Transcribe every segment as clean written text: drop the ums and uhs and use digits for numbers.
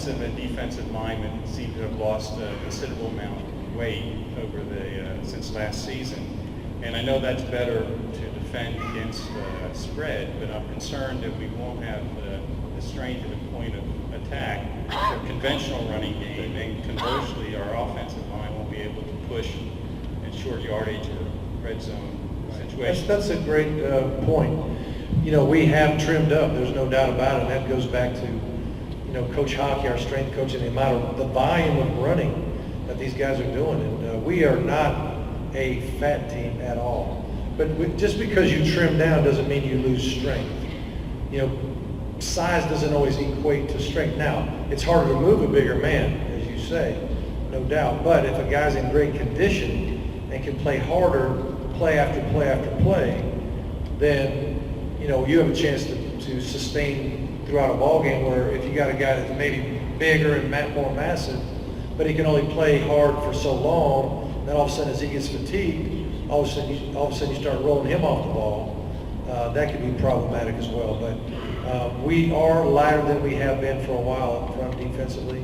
offensive and defensive linemen seem to have lost a considerable amount of weight over since last season. And I know that's better to defend against spread, but I'm concerned that we won't have the strength of a point of attack for conventional running game, and conversely, our offensive line won't be able to push in short yardage or red zone situations. That's a great point. You know, we have trimmed up, there's no doubt about it, and that goes back to, you know, Coach Hockey, our strength coach, and the amount of the volume of running that these guys are doing. And we are not a fat team at all. But just because you trim down doesn't mean you lose strength. You know, size doesn't always equate to strength. Now, it's harder to move a bigger man, as you say, no doubt. But if a guy's in great condition and can play harder, play after play after play, then, you know, you have a chance to sustain throughout a ball game. Where if you got a guy that's maybe bigger and more massive, but he can only play hard for so long, then all of a sudden as he gets fatigued, all of a sudden you start rolling him off the ball. That could be problematic as well. But we are lighter than we have been for a while up front defensively.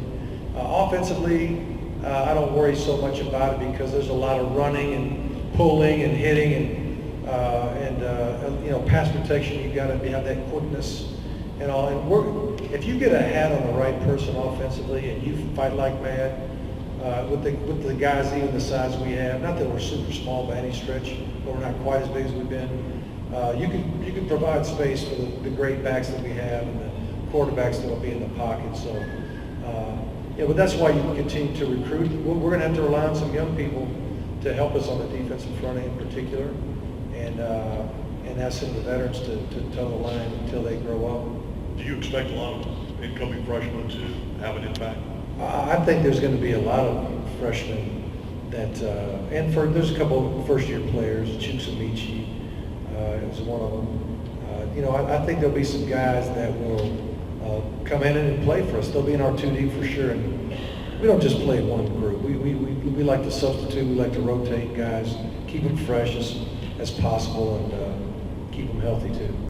Offensively, I don't worry so much about it because there's a lot of running and pulling and hitting and you know, pass protection. You got to have that quickness and all. And if you get a hat on the right person offensively and you fight like mad with the guys even the size we have, not that we're super small by any stretch, but we're not quite as big as we've been. You can provide space for the great backs that we have and the quarterbacks that will be in the pocket. So, yeah, but that's why you continue to recruit. We're going to have to rely on some young people to help us on the defensive front end in particular, and ask some of the veterans to toe the line until they grow up. Do you expect a lot of incoming freshmen to have an impact? I think there's going to be a lot of freshmen that, there's a couple of first-year players. Chukwuemeka is one of them. You know, I think there'll be some guys that will come in and play for us. They'll be in our 2D for sure. And we don't just play one group. We like to substitute. We like to rotate guys, keep them fresh as possible, and keep them healthy too.